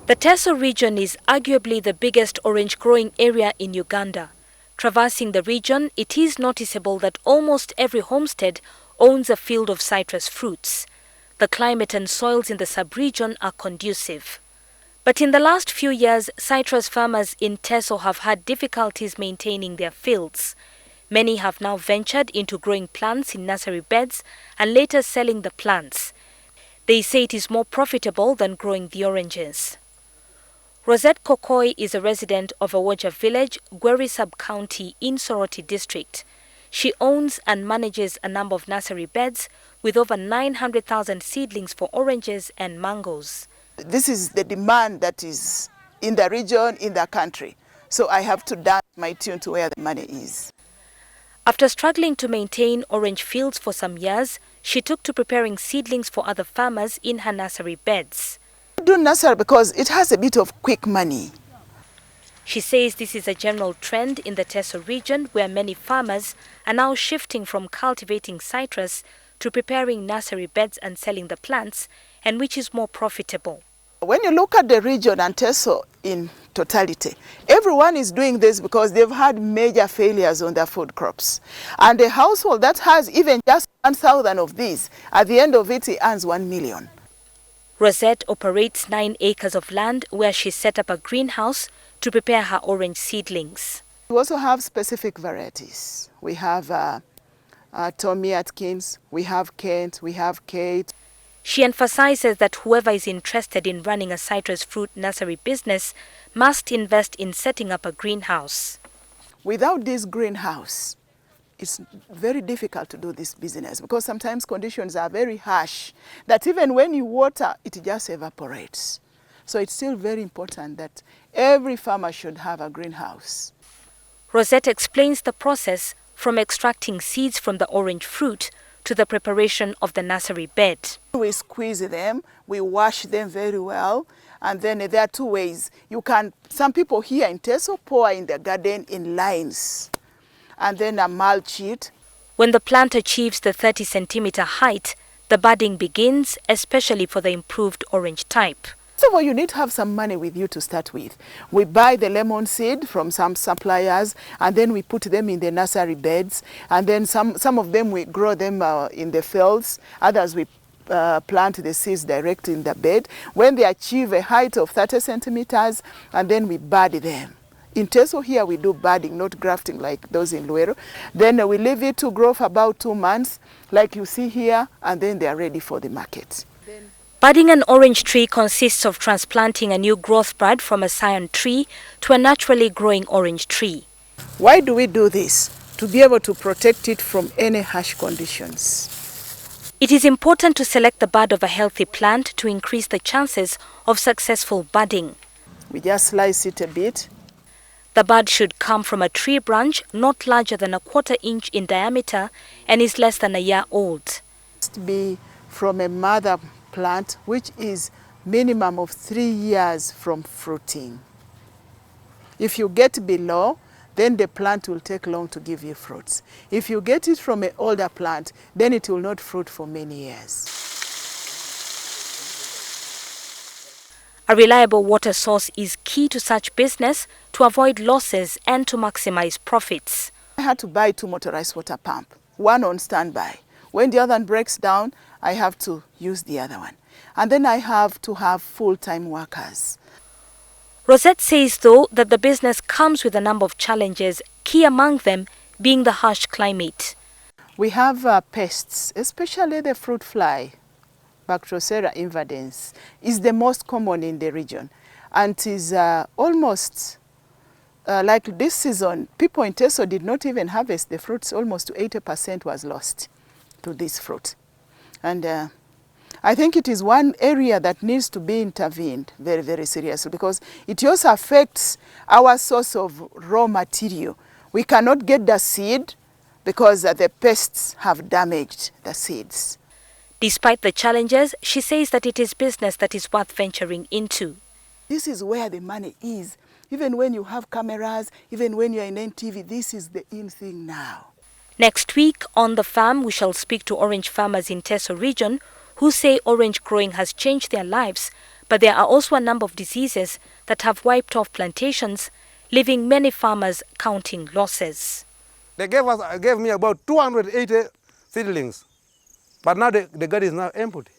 The Teso region is arguably the biggest orange growing area in Uganda. Traversing the region, it is noticeable that almost every homestead owns a field of citrus fruits. The climate and soils in the sub-region are conducive. But in the last few years, citrus farmers in Teso have had difficulties maintaining their fields. Many have now ventured into growing plants in nursery beds and later selling the plants. They say it is more profitable than growing the oranges. Rosette Kokoi is a resident of Awoja village, Gweri sub-county in Soroti district. She owns and manages a number of nursery beds with over 900,000 seedlings for oranges and mangoes. This is the demand that is in the region, in the country. So I have to dance my tune to where the money is. After struggling to maintain orange fields for some years, she took to preparing seedlings for other farmers in her nursery beds. I do nursery because it has a bit of quick money. She says this is a general trend in the Teso region where many farmers are now shifting from cultivating citrus to preparing nursery beds and selling the plants, and which is more profitable. When you look at the region and Teso in totality, everyone is doing this because they've had major failures on their food crops. And a household that has even just 1,000 of these, at the end of it, he earns 1 million. Rosette operates 9 acres of land where she set up a greenhouse to prepare her orange seedlings. We also have specific varieties. We have Tommy Atkins, we have Kent, we have Kate. She emphasizes that whoever is interested in running a citrus fruit nursery business must invest in setting up a greenhouse. Without this greenhouse, it's very difficult to do this business because sometimes conditions are very harsh that even when you water, it just evaporates. So it's still very important that every farmer should have a greenhouse. Rosette explains the process from extracting seeds from the orange fruit to the preparation of the nursery bed. We squeeze them, we wash them very well, and then there are two ways. Some people here in Teso pour in the garden in lines, and then mulch it. When the plant achieves the 30-centimeter height, the budding begins, especially for the improved orange type. So well, you need to have some money with you to start with. We buy the lemon seed from some suppliers, and then we put them in the nursery beds, and then some of them we grow them in the fields, others we plant the seeds direct in the bed. When they achieve a height of 30 centimeters, and then we bud them. In Teso here we do budding, not grafting like those in Luero. Then we leave it to grow for about 2 months, like you see here, and then they are ready for the market. Budding an orange tree consists of transplanting a new growth bud from a scion tree to a naturally growing orange tree. Why do we do this? To be able to protect it from any harsh conditions. It is important to select the bud of a healthy plant to increase the chances of successful budding. We just slice it a bit. The bud should come from a tree branch not larger than a 1/4 inch in diameter and is less than a year old. It must be from a mother plant, which is minimum of 3 years from fruiting. If you get below, then the plant will take long to give you fruits. If you get it from an older plant, then it will not fruit for many years. A reliable water source is key to such business to avoid losses and to maximize profits. I had to buy 2 motorized water pumps, one on standby. When the other one breaks down, I have to use the other one. And then I have to have full-time workers. Rosette says, though, that the business comes with a number of challenges, key among them being the harsh climate. We have pests, especially the fruit fly, Bactrocera invadens, is the most common in the region. And is almost like this season, people in Teso did not even harvest the fruits. Almost 80% was lost to this fruit. And I think it is one area that needs to be intervened very, very seriously because it also affects our source of raw material. We cannot get the seed because the pests have damaged the seeds. Despite the challenges, she says that it is business that is worth venturing into. This is where the money is. Even when you have cameras, even when you're in NTV, this is the in thing now. Next week on The Farm, we shall speak to orange farmers in Teso region who say orange growing has changed their lives But there are also a number of diseases that have wiped off plantations, leaving many farmers counting losses. They gave me about 280 seedlings, but now the garden is now empty.